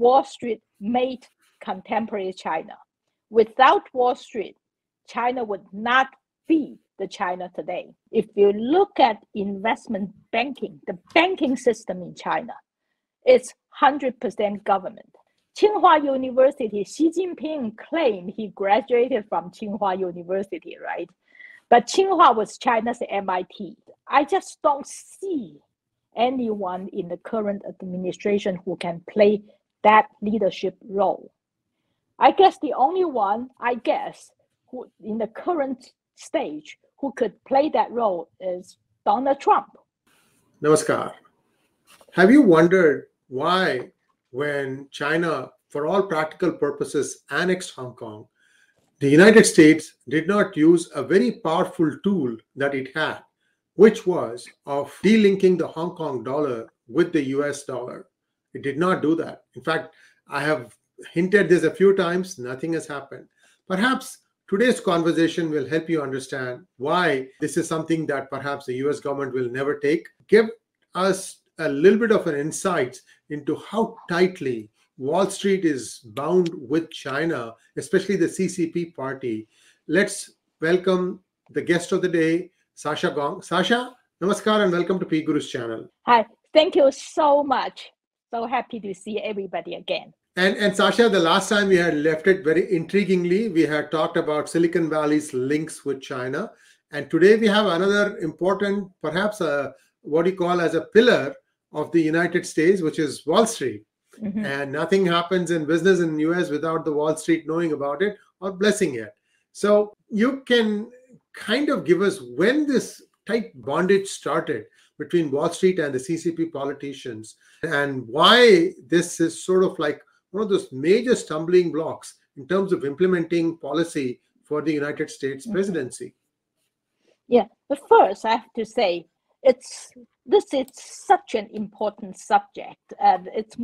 Wall Street made contemporary China. Without Wall Street, China would not be the China today. If you look at investment banking, the banking system in China, it's 100% government. Tsinghua University, Xi Jinping claimed he graduated from Tsinghua University, right? But Tsinghua was China's MIT. I just don't see anyone in the current administration who can play that leadership role. I guess the only one, who in the current stage who could play that role is Donald Trump. Namaskar. Have you wondered why, when China, for all practical purposes, annexed Hong Kong, the United States did not use a very powerful tool that it had, which was of delinking the Hong Kong dollar with the US dollar? It did not do that. In fact, I have hinted this a few times, nothing has happened. Perhaps today's conversation will help you understand why this is something that perhaps the US government will never take. Give us a little bit of an insight into how tightly Wall Street is bound with China, especially the CCP party. Let's welcome the guest of the day, Sasha Gong. Sasha, namaskar and welcome to PGurus channel. Hi, thank you so much. So happy to see everybody again. And Sasha, the last time we had left it very intriguingly, we had talked about Silicon Valley's links with China. And today we have another important, perhaps what you call as a pillar of the United States, which is Wall Street. Mm-hmm. And nothing happens in business in the US without the Wall Street knowing about it or blessing it. So you can kind of give us when this tight bondage started between Wall Street and the CCP politicians, and why this is sort of like one of those major stumbling blocks in terms of implementing policy for the United States presidency. Yeah, but first I have to say, this is such an important subject, and it's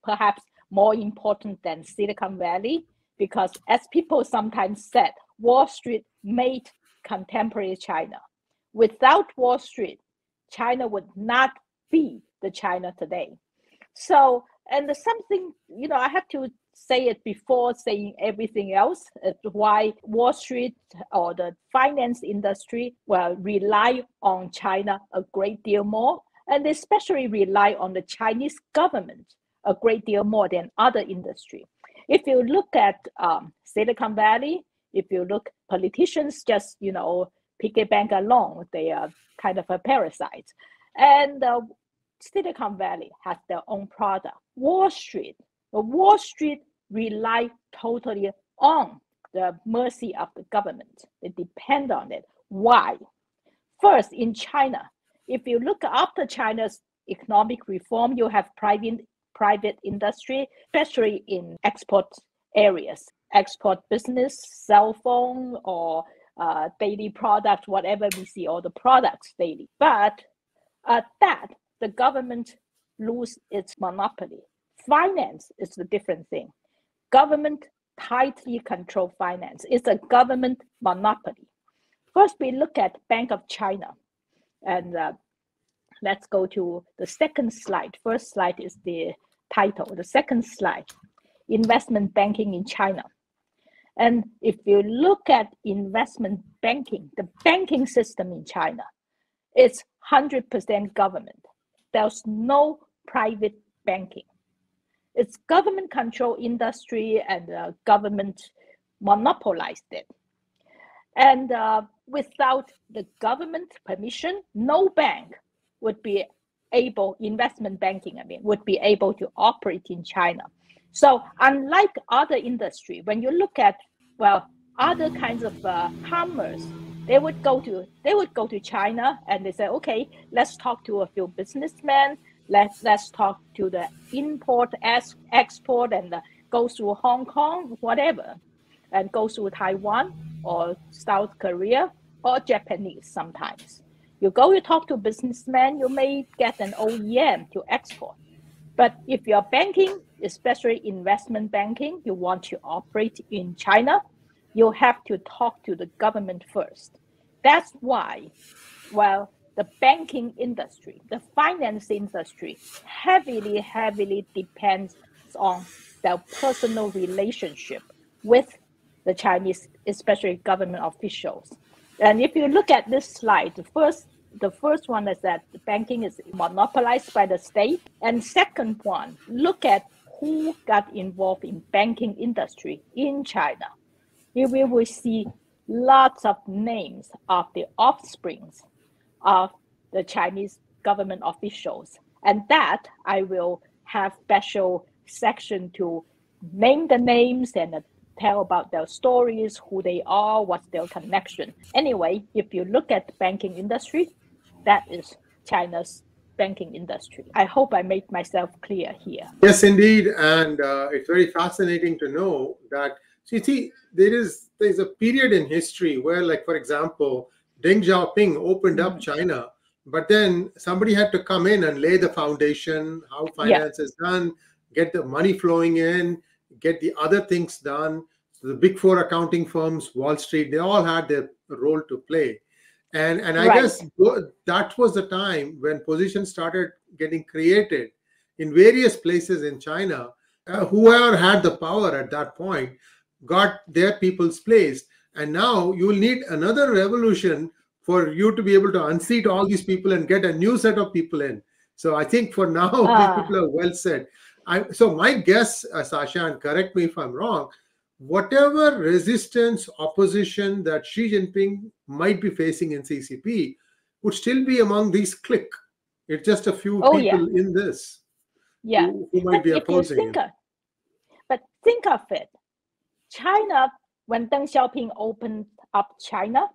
perhaps more important than Silicon Valley, because as people sometimes said, Wall Street made contemporary China. Without Wall Street, China would not be the China today. So, and there's something, I have to say it before saying everything else, why Wall Street or the finance industry will rely on China a great deal more, and especially rely on the Chinese government a great deal more than other industry. If you look at Silicon Valley, if you look, politicians just, piggy bank alone, they are kind of a parasite. And Silicon Valley has their own product. Wall Street rely totally on the mercy of the government. They depend on it. Why? First, in China, if you look after China's economic reform, you have private industry, especially in export areas, export business, cell phone, or daily product, whatever we see, all the products daily. But that the government lose its monopoly. Finance is a different thing. Government tightly control finance. It's a government monopoly. First, we look at Bank of China. And let's go to the second slide. First slide is the title. The second slide, investment banking in China. And if you look at investment banking, the banking system in China, it's 100% government. There's no private banking. It's government control industry, and the government monopolized it. And without the government permission, no bank would be able, investment banking, would be able to operate in China. So unlike other industry, when you look at, other kinds of commerce, they would go to China and they say, okay, let's talk to a few businessmen. Let's talk to the import, export, and go through Hong Kong, whatever, and go through Taiwan or South Korea or Japanese sometimes. You talk to businessmen, you may get an OEM to export. But if you're banking, especially investment banking, you want to operate in China, you have to talk to the government first. That's why, the banking industry, the finance industry heavily depends on their personal relationship with the Chinese, especially government officials. And if you look at this slide, the first one is that the banking is monopolized by the state. And second one, look at who got involved in banking industry in China. Here we will see lots of names of the offsprings of the Chinese government officials. And that I will have special section to name the names and tell about their stories, who they are, what's their connection. Anyway, if you look at the banking industry, that is China's banking industry. I hope I made myself clear here. Yes, indeed. And it's very fascinating to know that, see, there's a period in history where, like, for example, Deng Xiaoping opened up China, but then somebody had to come in and lay the foundation, how finance is done, get the money flowing in, get the other things done. So the big four accounting firms, Wall Street, they all had their role to play. And I guess that was the time when positions started getting created in various places in China. Whoever had the power at that point got their people's place. And now you will need another revolution for you to be able to unseat all these people and get a new set of people in. So I think for now, these people are well said. So my guess, Sasha, and correct me if I'm wrong, whatever resistance, opposition that Xi Jinping might be facing in CCP would still be among these clique. It's just a few people in this who might be opposing him. But think of it. China, when Deng Xiaoping opened up China,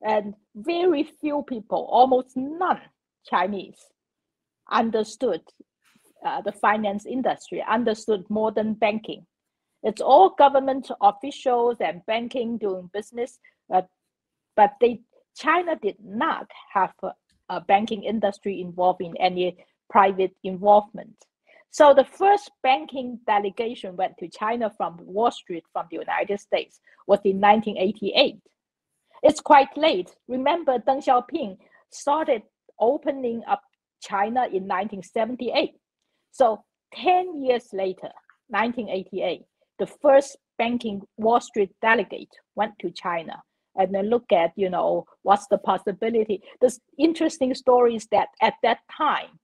and very few people, almost none Chinese, understood the finance industry, understood modern banking. It's all government officials and banking doing business, but China did not have a banking industry involved in any private involvement. So the first banking delegation went to China from Wall Street, from the United States, was in 1988. It's quite late. Remember, Deng Xiaoping started opening up China in 1978. So 10 years later, 1988, the first banking Wall Street delegate went to China and then look at, what's the possibility. The interesting story is that at that time,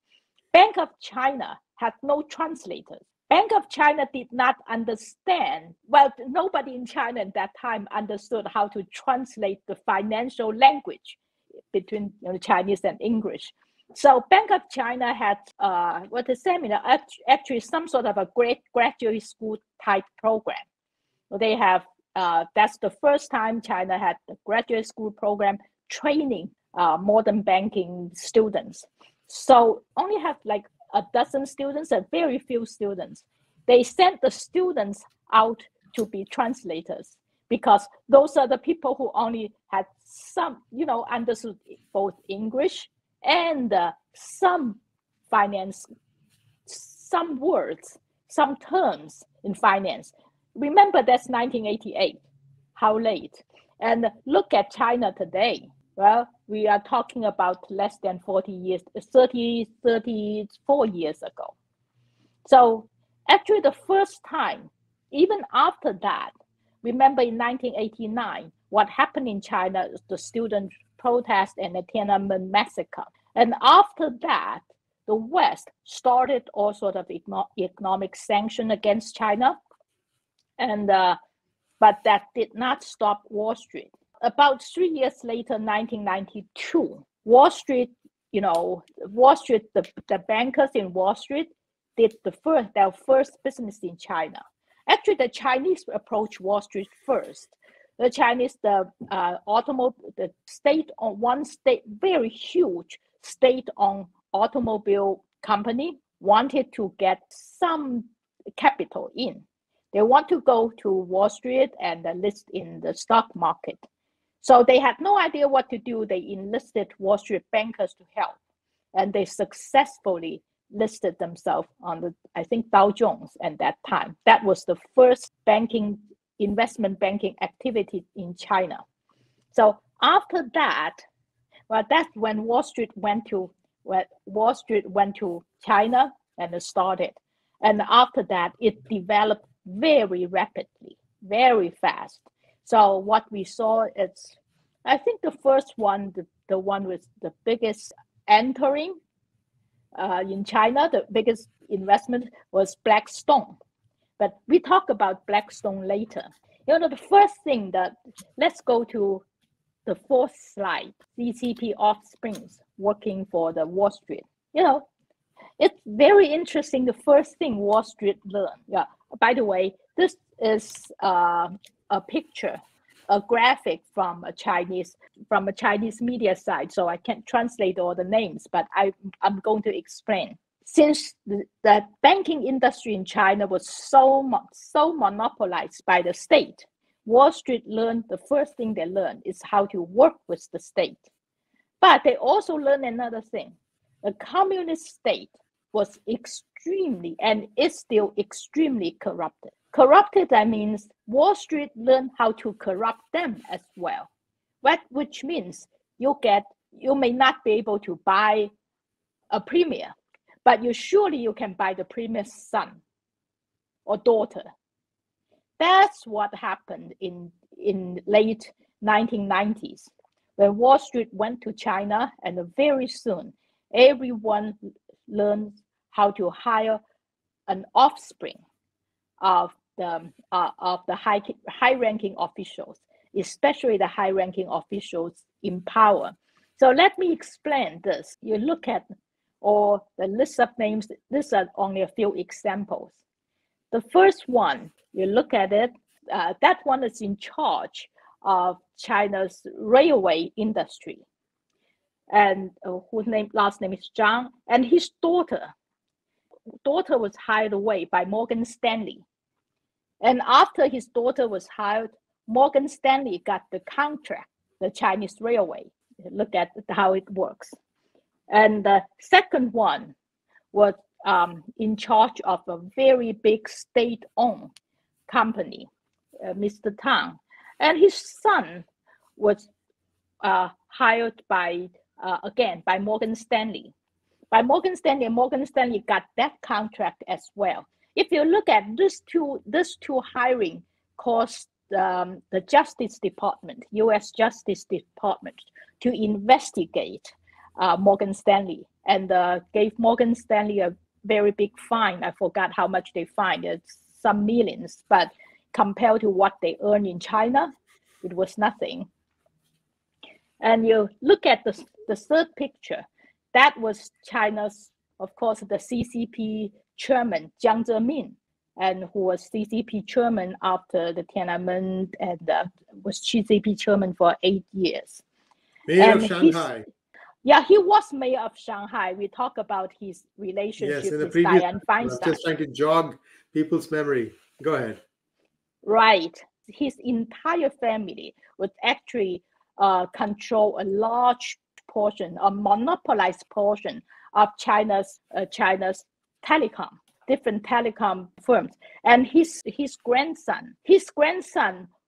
Bank of China had no translators. Bank of China did not understand, well, nobody in China at that time understood how to translate the financial language between Chinese and English. So Bank of China had actually some sort of a great graduate school type program. They have, that's the first time China had the graduate school program training modern banking students. So only have like a dozen students and very few students. They sent the students out to be translators because those are the people who only had some, understood both English and some finance, some words, some terms in finance. Remember, that's 1988. How late? And look at China today. Well, we are talking about less than 40 years, 34 years ago. So actually the first time, even after that, remember in 1989, what happened in China is the student protest and the Tiananmen massacre. And after that, the West started all sort of economic sanction against China. And but that did not stop Wall Street. About 3 years later, 1992, Wall Street, the bankers in Wall Street did their first business in China. Actually, the Chinese approached Wall Street first. The Chinese, the very huge state-owned automobile company wanted to get some capital in. They want to go to Wall Street and list in the stock market. So they had no idea what to do. They enlisted Wall Street bankers to help. And they successfully listed themselves on the, I think, Dow Jones at that time. That was the first investment banking activity in China. So after that, well, that's when Wall Street went to China and started. And after that, it developed very rapidly, very fast. So what we saw is, I think the first one, the one with the biggest entering in China, the biggest investment was Blackstone. But we talk about Blackstone later. The first thing that, let's go to the fourth slide, CCP offsprings working for the Wall Street. It's very interesting. The first thing Wall Street learned. Yeah. By the way, this is a picture, a graphic from a Chinese media site. So I can't translate all the names, but I'm going to explain. Since the banking industry in China was so monopolized by the state, Wall Street learned, the first thing they learned is how to work with the state. But they also learned another thing. The communist state was extremely, and is still extremely corrupted. Corrupted, that means Wall Street learned how to corrupt them as well. Which means you may not be able to buy a premier, but you can buy the premier's son or daughter. That's what happened in late 1990s, when Wall Street went to China, and very soon everyone learned how to hire an offspring of the high-ranking officials, especially the high-ranking officials in power. So let me explain this. You look at all the list of names. These are only a few examples. The first one, you look at it, that one is in charge of China's railway industry, and whose last name is Zhang, and his daughter was hired away by Morgan Stanley. And after his daughter was hired, Morgan Stanley got the contract, the Chinese railway. Look at how it works. And the second one was in charge of a very big state-owned company, Mr. Tang. And his son was hired by Morgan Stanley. Morgan Stanley got that contract as well. If you look at this two hiring caused the Justice Department, U.S. Justice Department, to investigate Morgan Stanley, and gave Morgan Stanley a very big fine. I forgot how much they fined. It's some millions, but compared to what they earn in China, it was nothing. And you look at the third picture, that was China's, of course, the CCP chairman, Jiang Zemin, and who was CCP chairman after the Tiananmen, and was CCP chairman for 8 years. Mayor of Shanghai. He was mayor of Shanghai. We talk about his relationship with Dianne Feinstein. I'm just trying to jog people's memory. Go ahead. Right. His entire family would actually control a large portion, a monopolized portion of China's telecom, different telecom firms. And his grandson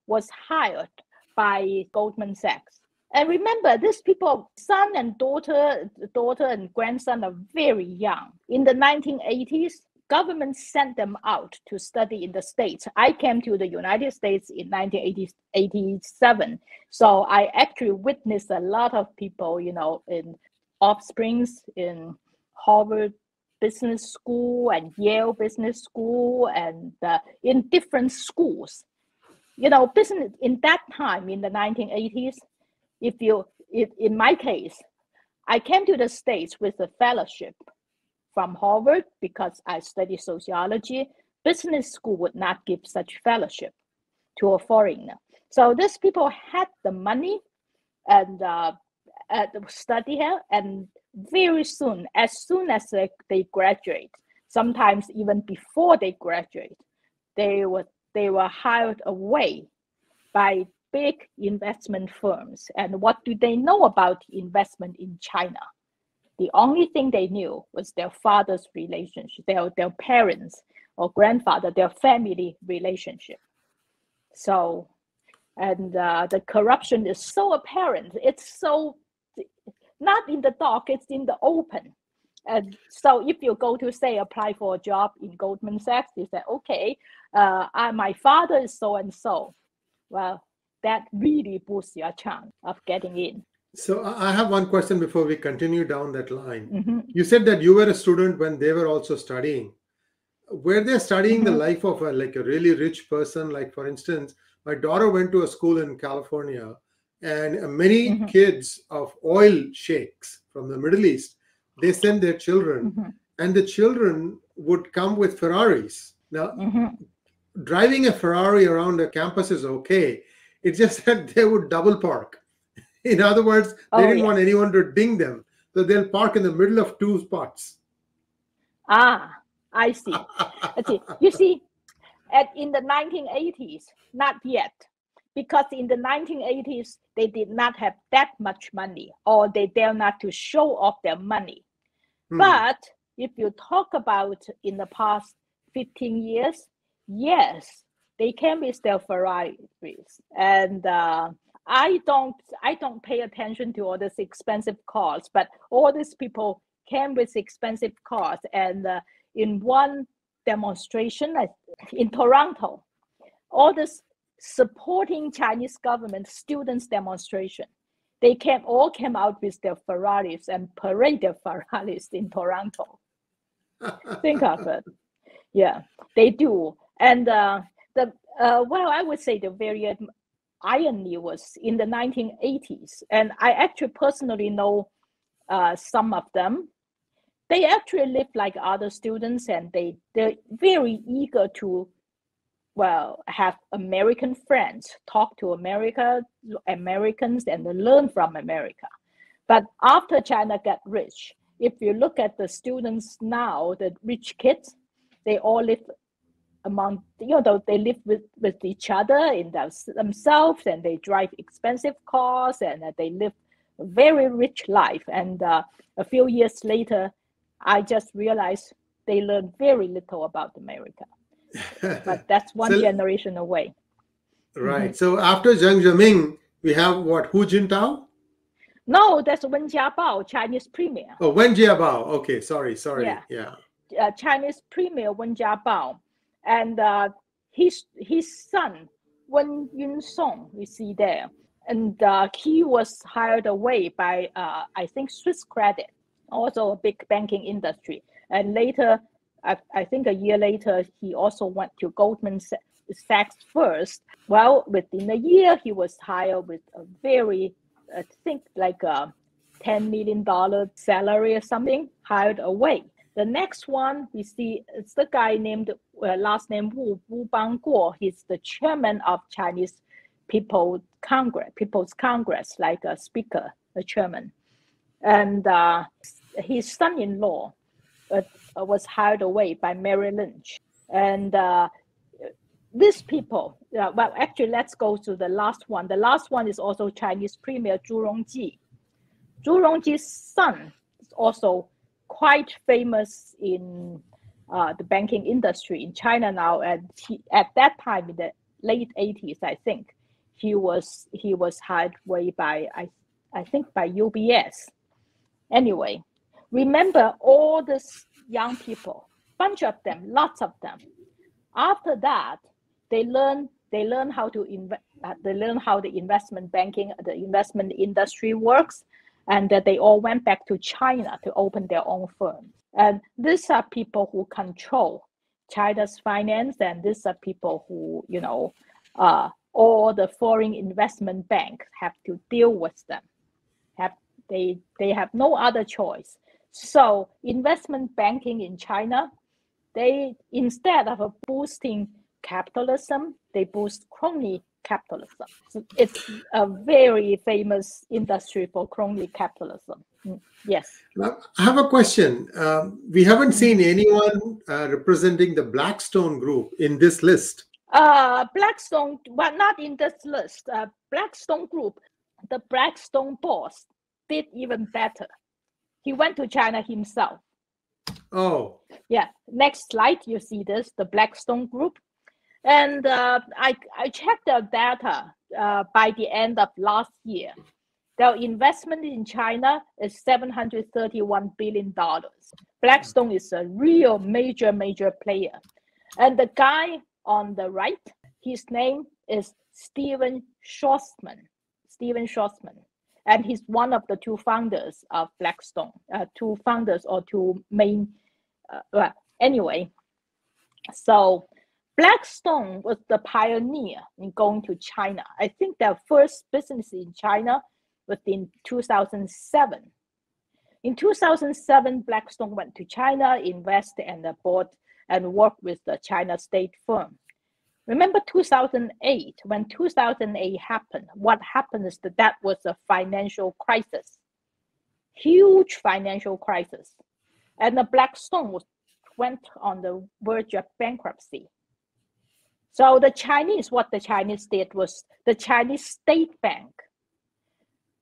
was hired by Goldman Sachs. And remember, these people, son and daughter and grandson, are very young. In the 1980s, government sent them out to study in the States. I came to the United States in 1987. So I actually witnessed a lot of people, in offsprings, in Harvard Business School and Yale Business School, and in different schools. Business in that time, in the 1980s, in my case, I came to the States with a fellowship from Harvard because I studied sociology. Business school would not give such fellowship to a foreigner. So these people had the money and study here, and very soon as they graduate, sometimes even before they graduate, they were hired away by big investment firms. And what do they know about investment in China? The only thing they knew was their father's relationship, their parents or grandfather, their family relationship. So, and the corruption is so apparent. It's so not in the dark, it's in the open. And so if you go to say apply for a job in Goldman Sachs, you say, okay, my father is so and so. Well, that really boosts your chance of getting in. So I have one question before we continue down that line. Mm-hmm. You said that you were a student when they were also studying. Were they studying Mm-hmm. the life of a really rich person? Like, for instance, my daughter went to a school in California, and many Mm-hmm. kids of oil sheikhs from the Middle East, they sent their children, Mm-hmm. and the children would come with Ferraris. Now, Mm-hmm. driving a Ferrari around a campus is okay. It's just that they would double park. In other words, they didn't want anyone to ding them. So they'll park in the middle of two spots. Ah, I see. You see, in the 1980s, not yet. Because in the 1980s, they did not have that much money, or they dare not to show off their money. But if you talk about in the past 15 years, yes, they came with their Ferraris. And I don't pay attention to all these expensive cars, but all these people came with expensive cars. And in one demonstration in Toronto, all this supporting Chinese government students demonstration, they all came out with their Ferraris and parade their Ferraris in Toronto. Think of it. Yeah, they do. And well, I would say the very irony was in the 1980s, and I actually personally know some of them. They actually live like other students, and they're very eager to, well, have American friends, talk to Americans, and learn from America. But after China got rich, if you look at the students now, the rich kids, they all live among, they live with each other in themselves, and they drive expensive cars, and they live a very rich life. And a few years later, I just realized they learn very little about America. But that's one generation away. Right. Mm-hmm. So after Jiang Zemin, we have what, Hu Jintao? No, that's Wen Jiabao, Chinese premier. Oh, Wen Jiabao. Okay, sorry. Yeah. Chinese premier Wen Jiabao, and his son Wen Yunsong, we see there, and he was hired away by I think Swiss Credit, also a big banking industry, and later, I think a year later, he also went to Goldman Sachs first. Well, within a year, he was hired with a very, I think like a $10 million salary or something, hired away. The next one we see, it's the guy named, last name 𝙒𝙗𝙒𝙗𝙒𝙗𝙒𝙗. He's the chairman of Chinese People's Congress, like a speaker, a chairman. And his son-in-law was hired away by Merrill Lynch. And these people, well, actually, let's go to the last one. The last one is also Chinese Premier Zhu Rongji. Zhu Rongji's son is also quite famous in the banking industry in China now. And at that time, in the late 80s, I think, he was hired away by, I think, by UBS. Anyway, remember all these young people, bunch of them, lots of them. After that, they learn how to they learn how the investment banking, the investment industry works, and that they all went back to China to open their own firms. And these are people who control China's finance, and these are people who, all the foreign investment banks have to deal with them. They have no other choice. So investment banking in China, they, instead of boosting capitalism, they boost crony capitalism. So it's a very famous industry for crony capitalism. Yes. Now, I have a question. We haven't seen anyone representing the Blackstone group in this list. Blackstone, well, not in this list. Blackstone group, the Blackstone boss did even better. He went to China himself. Oh. Yeah. Next slide, you see this, the Blackstone group. And I checked the data by the end of last year. Their investment in China is $731 billion. Blackstone is a real major player. And the guy on the right, his name is Stephen Schwarzman. And he's one of the two founders of Blackstone, two main. Anyway, so Blackstone was the pioneer in going to China. I think their first business in China was in 2007. In 2007, Blackstone went to China, invested and bought and worked with the China state firm. Remember 2008, when 2008 happened, what happened is that was a financial crisis, huge financial crisis. And the Blackstone went on the verge of bankruptcy. So what the Chinese did was the Chinese state bank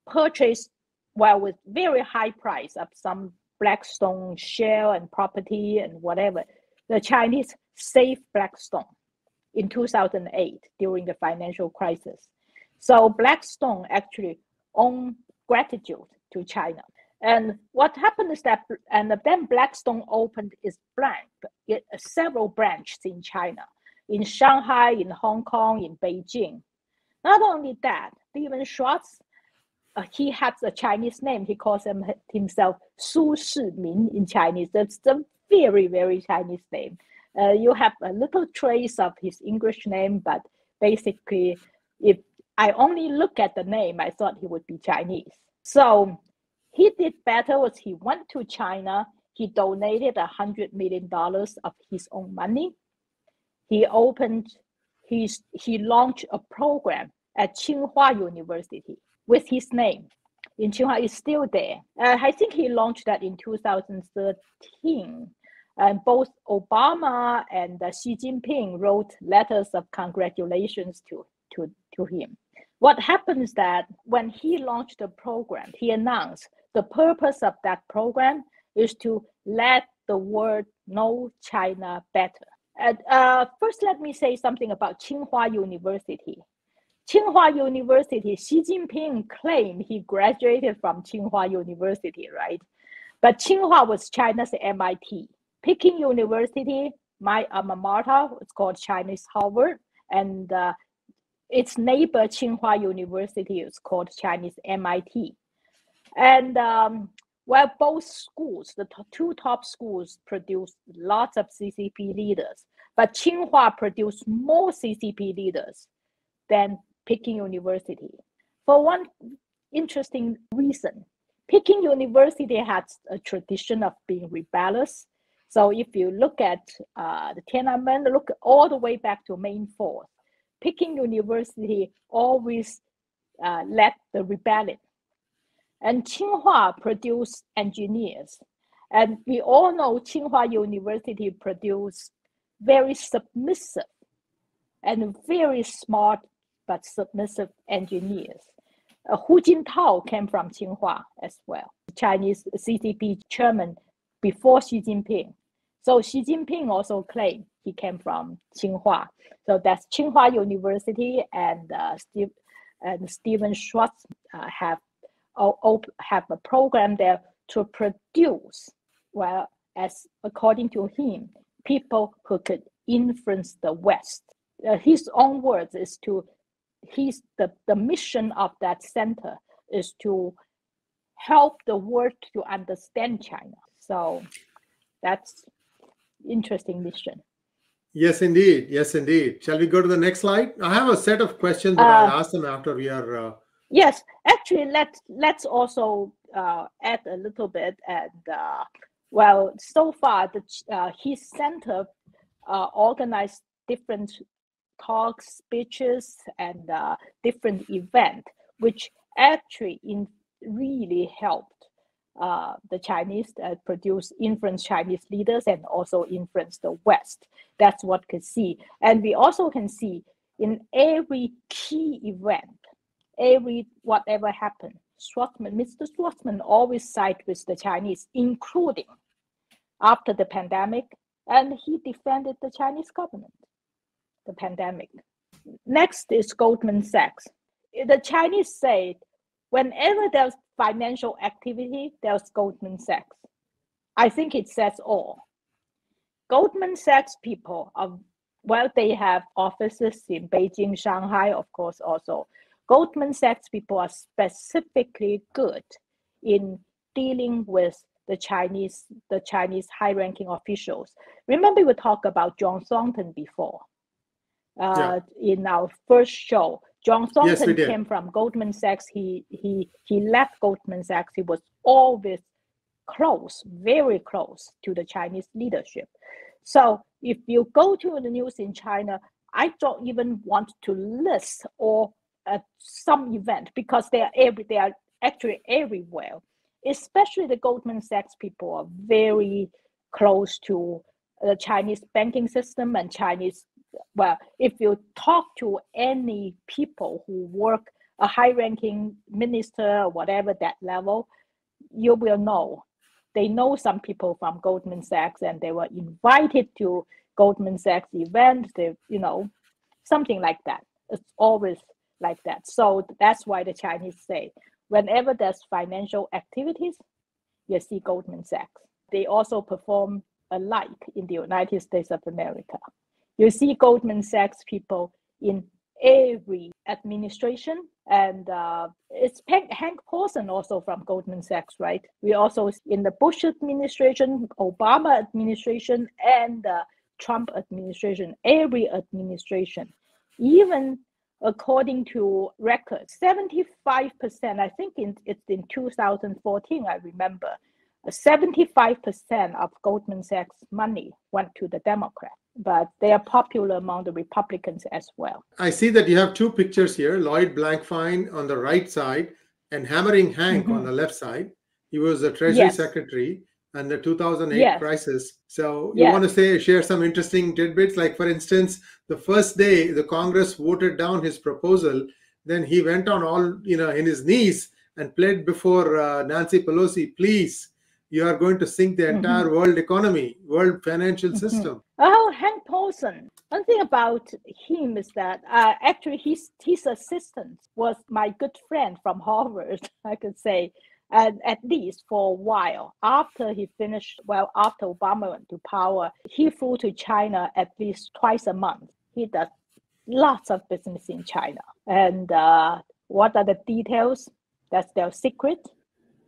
purchased, with very high price of some Blackstone share and property and whatever. The Chinese saved Blackstone in 2008 during the financial crisis. So Blackstone actually owed gratitude to China. And what happened is that, and then Blackstone opened several branches in China, in Shanghai, in Hong Kong, in Beijing. Not only that, Stephen Schwartz, he has a Chinese name. He calls himself 𝙒𝙗𝙦 in Chinese. That's a very, very Chinese name. You have a little trace of his English name, but basically, if I only look at the name, I thought he would be Chinese. So he did better was he went to China. He donated $100 million of his own money. He launched a program at Tsinghua University with his name. In Tsinghua, is still there. I think he launched that in 2013. And both Obama and Xi Jinping wrote letters of congratulations to him. What happens is that when he launched the program, he announced the purpose of that program is to let the world know China better. First, let me say something about Tsinghua University. Tsinghua University, Xi Jinping claimed he graduated from Tsinghua University, right? But Tsinghua was China's MIT. Peking University, my alma mater, it's called Chinese Harvard, and its neighbor Tsinghua University is called Chinese MIT. And both schools, the two top schools, produced lots of CCP leaders, but Tsinghua produced more CCP leaders than Peking University. For one interesting reason, Peking University has a tradition of being rebellious. So if you look at the Tiananmen, look all the way back to May 4th, Peking University always led the rebellion. And Tsinghua produced engineers. And we all know Tsinghua University produced very submissive and very smart but submissive engineers. Hu Jintao came from Tsinghua as well, Chinese CCP chairman before Xi Jinping. So Xi Jinping also claimed he came from Tsinghua. So that's Tsinghua University and Stephen Schwartz have a program there to produce, as according to him, people who could influence the West. His own words is the mission of that center is to help the world to understand China. So that's interesting mission. Yes, indeed. Yes, indeed. Shall we go to the next slide? I have a set of questions, but I'll ask them after we are. Yes, actually, let's also add a little bit. And so far, his center organized different talks, speeches, and different events, which actually really helped the Chinese influence Chinese leaders and also influence the West. That's what we can see. And we also can see in every key event, whatever happened, Mr. Schwarzman always side with the Chinese, including after the pandemic, and he defended the Chinese government, the pandemic. Next is Goldman Sachs. The Chinese say, whenever there's financial activity, there's Goldman Sachs. I think it says all. Goldman Sachs people are, well, they have offices in Beijing, Shanghai, of course, also. Goldman Sachs people are specifically good in dealing with the Chinese high-ranking officials. Remember, we talked about John Thornton before in our first show. John Thornton came from Goldman Sachs. He left Goldman Sachs. He was always close, very close to the Chinese leadership. So if you go to the news in China, I don't even want to list or some event, because they are actually everywhere. Especially the Goldman Sachs people are very close to the Chinese banking system and Chinese. Well, if you talk to any people who work a high-ranking minister or whatever that level, you will know. They know some people from Goldman Sachs, and they were invited to Goldman Sachs events. They, something like that. It's always like that. So that's why the Chinese say, whenever there's financial activities, you see Goldman Sachs. They also perform alike in the United States of America. You see Goldman Sachs people in every administration, and it's Hank Paulson also from Goldman Sachs, right? We also in the Bush administration, Obama administration, and the Trump administration, every administration, even according to records, 75%, I think it's in 2014, I remember, 75% of Goldman Sachs money went to the Democrats, but they are popular among the Republicans as well. I see that you have two pictures here, Lloyd Blankfein on the right side and Hammering Hank on the left side. He was the Treasury Secretary and the 2008 crisis. So you want to share some interesting tidbits? Like, for instance, the first day the Congress voted down his proposal, then he went on all, in his knees and pled before Nancy Pelosi, please, you are going to sink the entire world economy, world financial system. Oh, Hank Paulson. One thing about him is that actually his assistant was my good friend from Harvard, I could say. At least for a while. After he finished, after Obama went to power, he flew to China at least twice a month. He does lots of business in China. And what are the details? That's their secret.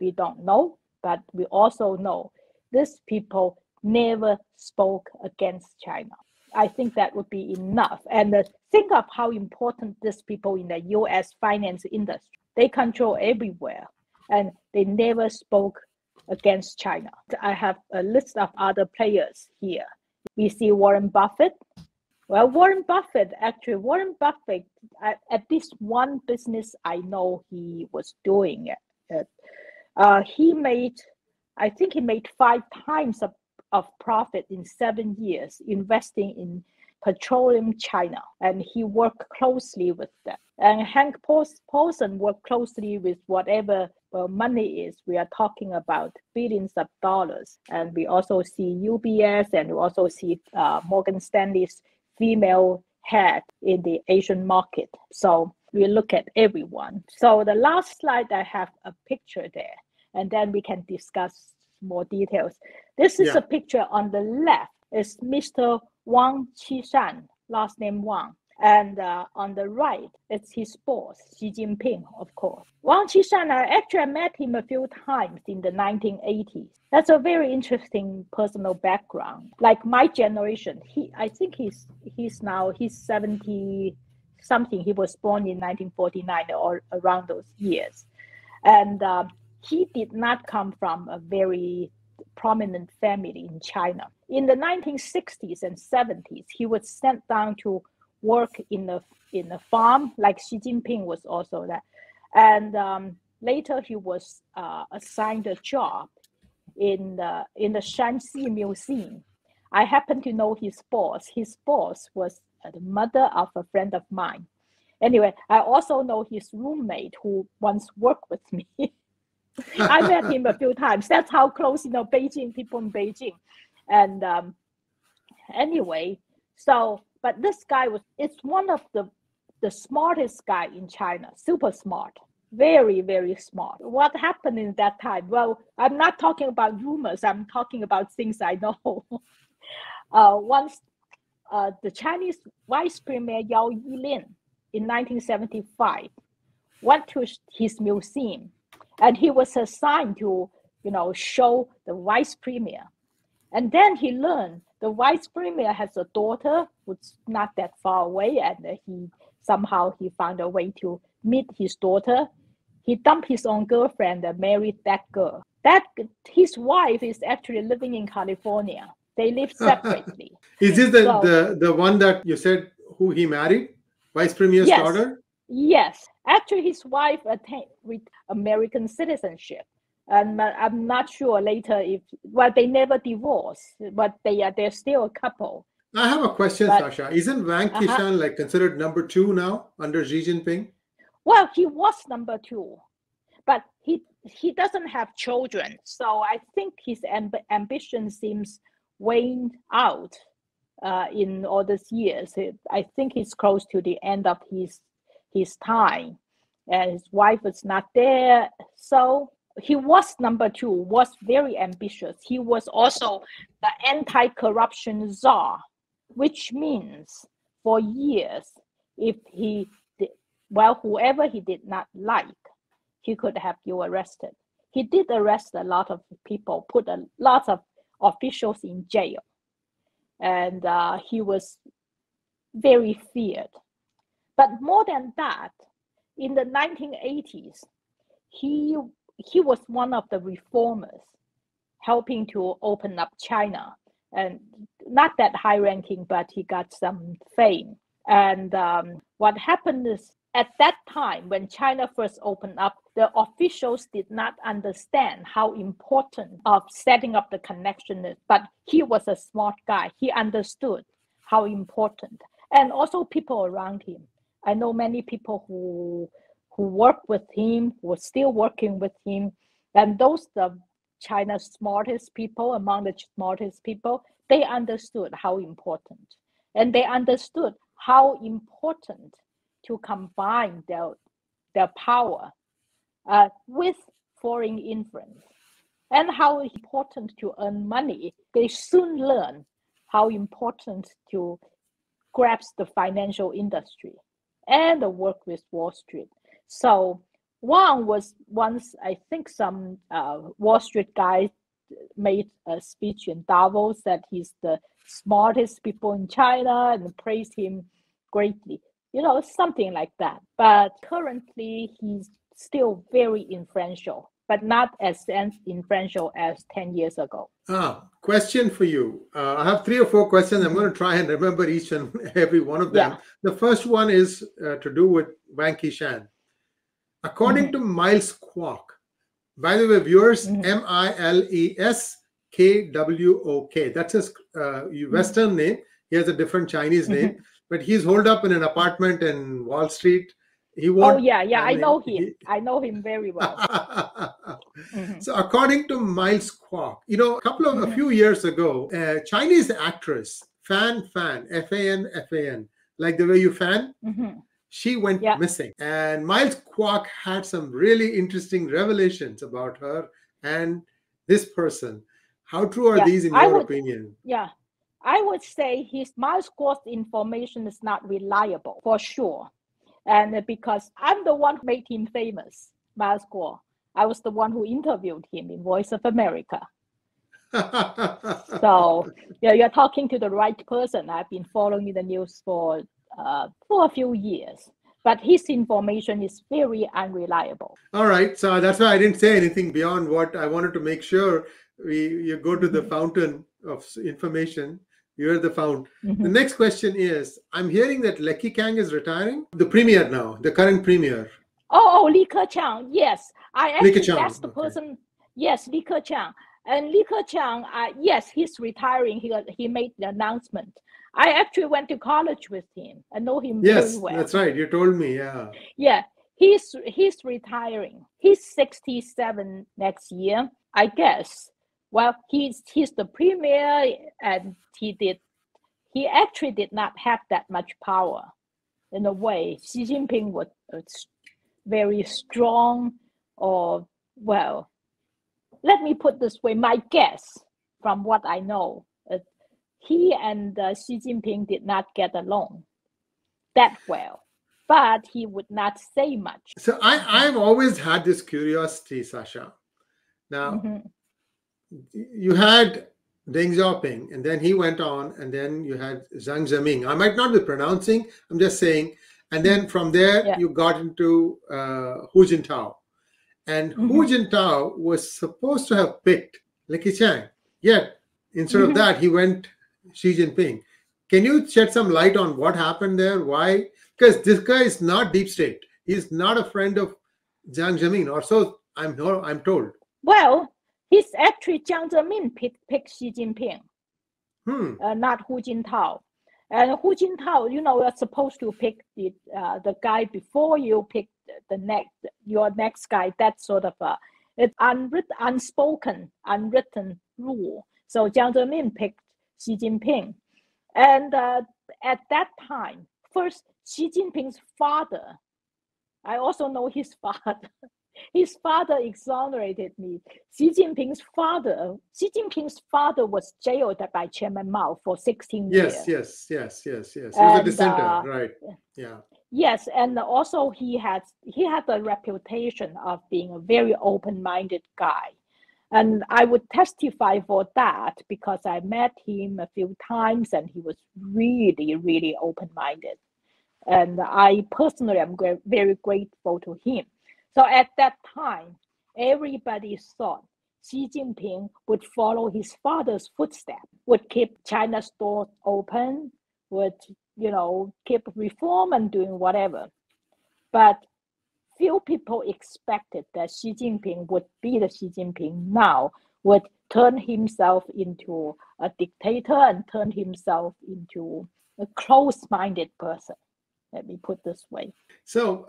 We don't know, but we also know these people never spoke against China. I think that would be enough. And think of how important these people in the US finance industry, they control everywhere. And they never spoke against China. I have a list of other players here. We see Warren Buffett. Well, Warren Buffett, at least one business I know he was doing it. I think he made 5 times of profit in 7 years investing in petroleum China, and he worked closely with them. And Hank Paulson worked closely with whatever money is. We are talking about billions of dollars. And we also see UBS, and we also see Morgan Stanley's female head in the Asian market. So we look at everyone. So the last slide, I have a picture there, and then we can discuss more details. This is a picture on the left. It's Mr. Wang Qishan, last name Wang. And on the right, it's his boss, Xi Jinping, of course. Wang Qishan, I met him a few times in the 1980s. That's a very interesting personal background. Like my generation, I think he's 70 something. He was born in 1949 or around those years. And he did not come from a very prominent family in China. In the 1960s and 70s, he was sent down to work in a farm, like Xi Jinping was also that. And later he was assigned a job in the Shanxi Museum. I happen to know his boss. His boss was the mother of a friend of mine. Anyway, I also know his roommate who once worked with me. I met him a few times. That's how close, Beijing, people in Beijing. And anyway, so, but this guy it's one of the smartest guy in China, super smart. Very, very smart. What happened in that time? Well, I'm not talking about rumors. I'm talking about things I know. Once the Chinese Vice Premier 𝙒𝙖𝙑 in 1975 went to his museum, and he was assigned to, show the Vice Premier. And then he learned the Vice Premier has a daughter who's not that far away, and he found a way to meet his daughter. He dumped his own girlfriend and married that girl. His wife is actually living in California. They live separately. Is this the one that you said who he married? Vice Premier's daughter? Yes. Actually, his wife attained with American citizenship. And I'm not sure later they never divorced, but they're still a couple. I have a question, Sasha. Isn't Wang Qishan considered number 2 now under Xi Jinping? Well, he was number 2, but he doesn't have children. So I think his ambition seems waned out in all these years. I think he's close to the end of his time, and his wife is not there. So he was number 2, was very ambitious. He was also the anti-corruption czar, which means for years, if whoever he did not like, he could have you arrested. He did arrest a lot of people, put a lot of officials in jail, and he was very feared. But more than that, in the 1980s, he was one of the reformers helping to open up China, and not that high ranking, but he got some fame. And what happened is, at that time, when China first opened up, the officials did not understand how important of setting up the connection is. But he was a smart guy. He understood how important. And also people around him. I know many people who worked with him, who are still working with him. And those are China's smartest people, among the smartest people. They understood how important. And they understood how important to combine their power with foreign influence, and how important to earn money. They soon learn how important to grasp the financial industry and work with Wall Street. So Wang was once, I think some Wall Street guy made a speech in Davos that he's the smartest people in China and praised him greatly. Something like that. But currently, he's still very influential, but not as influential as 10 years ago. Question for you. I have 3 or 4 questions. I'm going to try and remember each and every one of them. The first one is to do with Wang Qishan. According to Miles Kwok, by the way, viewers, MILESKWOK. That's his Western name. He has a different Chinese name. But he's holed up in an apartment in Wall Street. I know him. I know him very well. So according to Miles Kwok, a few years ago, a Chinese actress, Fan, F-A-N, like the way you fan, she went missing. And Miles Kwok had some really interesting revelations about her and this person. How true are these in your opinion? Yeah. I would say his Miles Kwok's information is not reliable, for sure. And because I'm the one who made him famous, Miles Kwok. I was the one who interviewed him in Voice of America. So you're talking to the right person. I've been following the news for a few years. But his information is very unreliable. All right. So that's why I didn't say anything beyond what I wanted to make sure you go to the fountain of information. You're the fount. The next question is, I'm hearing that Lecky Kang is retiring. The premier now, the current premier. Oh, Li Keqiang. Yes. I actually asked the person. Yes, Li Keqiang. And Li Keqiang, yes, he's retiring. He made the announcement. I actually went to college with him. I know him very well. Yes, that's right. You told me, yeah. Yeah, he's retiring. He's 67 next year, I guess. Well, he's the premier, and he actually did not have that much power. In a way, Xi Jinping was very strong, or, well, let me put this way, my guess from what I know, he and Xi Jinping did not get along that well, but he would not say much. So I've always had this curiosity, Sasha. Now, you had Deng Xiaoping, and then he went on, and then you had Jiang Zemin. I might not be pronouncing, I'm just saying. And then from there, you got into Hu Jintao. And Hu Jintao was supposed to have picked Li Keqiang. Yet, instead of that, he went Xi Jinping. Can you shed some light on what happened there? Why? Because this guy is not deep state. He's not a friend of Jiang Zemin, or so I'm told. Well, he's actually Jiang Zemin picked Xi Jinping, not Hu Jintao. And Hu Jintao, you're supposed to pick the guy before you pick your next guy. That's sort of it's unspoken, unwritten rule. So Jiang Zemin picked Xi Jinping, and at that time, first Xi Jinping's father. I also know his father. His father exonerated me. Xi Jinping's father was jailed by Chairman Mao for 16 years. Yes. He was a dissenter, right? Yeah. Yes, and also he had the reputation of being a very open-minded guy. And I would testify for that because I met him a few times and he was really, really open-minded. And I personally am very grateful to him. So at that time, everybody thought Xi Jinping would follow his father's footsteps, would keep China's doors open, would, keep reform and doing whatever. But few people expected that Xi Jinping would be the Xi Jinping now, would turn himself into a dictator and turn himself into a close-minded person. Let me put this way. So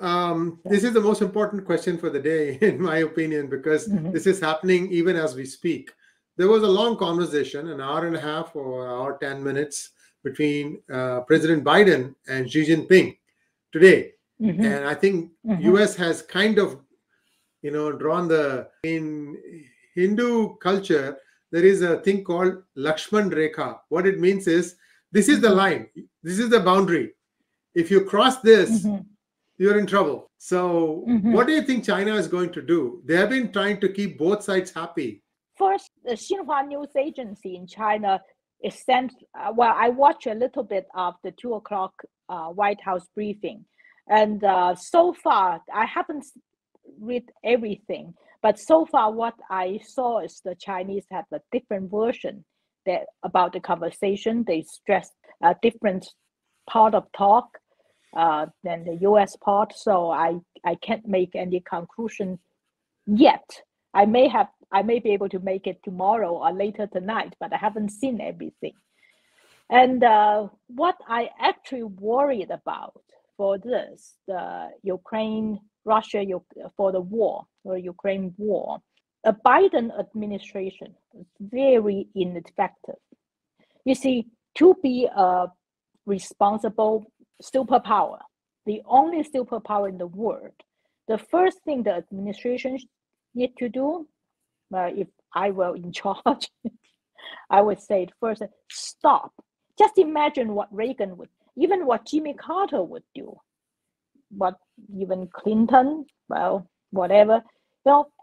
this is the most important question for the day, in my opinion, because this is happening even as we speak. There was a long conversation, an hour and a half or hour, 10 minutes between President Biden and Xi Jinping today. And I think US has kind of, drawn in Hindu culture, there is a thing called Lakshman Rekha. What it means is, this is the line, this is the boundary. If you cross this, you're in trouble. So what do you think China is going to do? They have been trying to keep both sides happy. First, the Xinhua News Agency in China is sent, I watched a little bit of the 2:00 White House briefing. And so far, I haven't read everything, but so far what I saw is the Chinese have a different version about the conversation. They stress a different part of talk than the US part. So I can't make any conclusion yet. I may be able to make it tomorrow or later tonight, but I haven't seen everything. And what I actually worried about for this, the Russia for the war, or Ukraine war, the Biden administration is very ineffective. You see, to be a responsible superpower, the only superpower in the world, the first thing the administration need to do, if I were in charge, I would say first, stop. Just imagine what Reagan would, even what Jimmy Carter would do, what even Clinton, whatever.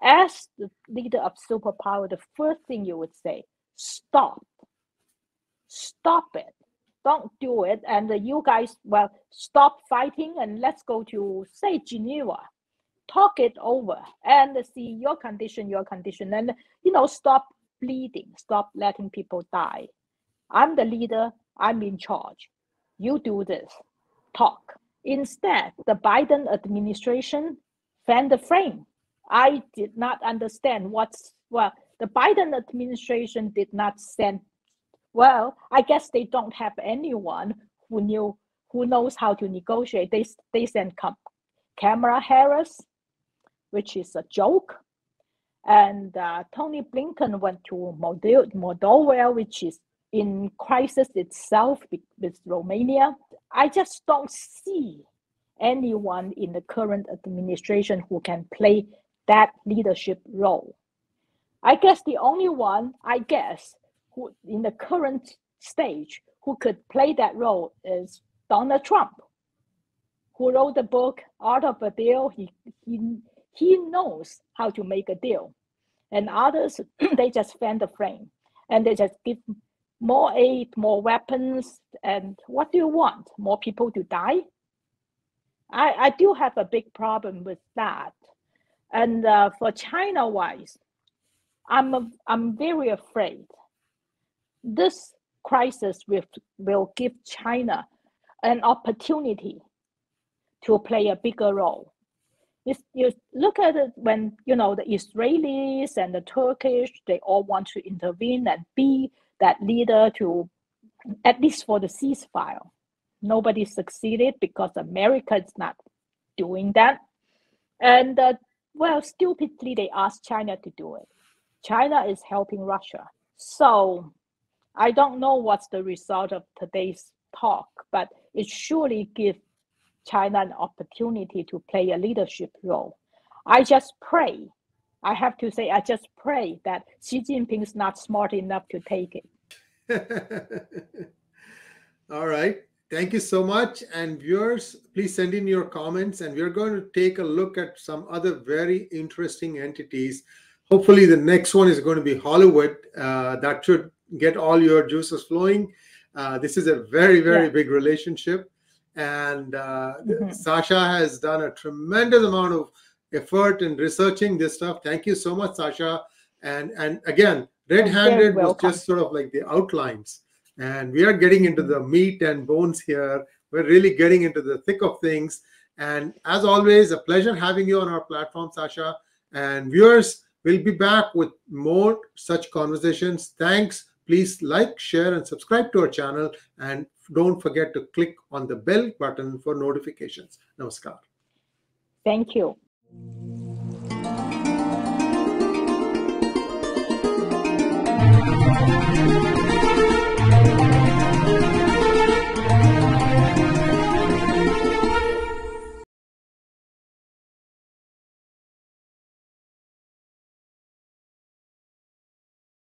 As the leader of superpower, the first thing you would say, stop it. Don't do it. And you guys, stop fighting and let's go to, say, Geneva. Talk it over and see your condition, and, stop bleeding. Stop letting people die. I'm the leader. I'm in charge. You do this. Talk. Instead, the Biden administration fanned the flame. I did not understand the Biden administration did not send. I guess they don't have anyone who knows how to negotiate. They sent Kamala Harris, which is a joke, and Tony Blinken went to Moldova, which is in crisis itself with Romania. I just don't see anyone in the current administration who can play that leadership role. I guess the only one, who in the current stage who could play that role is Donald Trump, who wrote the book Art of a Deal. He knows how to make a deal. And others, they just fan the flame and they just give more aid, more weapons. And what do you want? More people to die? I do have a big problem with that. And for China-wise, I'm very afraid this crisis will give China an opportunity to play a bigger role. If you look at it, when the Israelis and the Turkish, they all want to intervene and be that leader to, at least for the ceasefire. Nobody succeeded because America is not doing that. And stupidly, they asked China to do it. China is helping Russia. So I don't know what's the result of today's talk, but it surely gives China an opportunity to play a leadership role. I just pray, I have to say, I just pray that Xi Jinping is not smart enough to take it. All right. Thank you so much. And viewers, please send in your comments, and we're going to take a look at some other very interesting entities. Hopefully the next one is going to be Hollywood. That should get all your juices flowing. This is a very, very big relationship. And Sasha has done a tremendous amount of effort in researching this stuff. Thank you so much, Sasha. And again, Red-Handed was just sort of like the outlines. And we are getting into the meat and bones here. We're really getting into the thick of things. And as always, a pleasure having you on our platform, Sasha. And viewers, we'll be back with more such conversations. Thanks. Please like, share, and subscribe to our channel. And don't forget to click on the bell button for notifications. Namaskar. Thank you.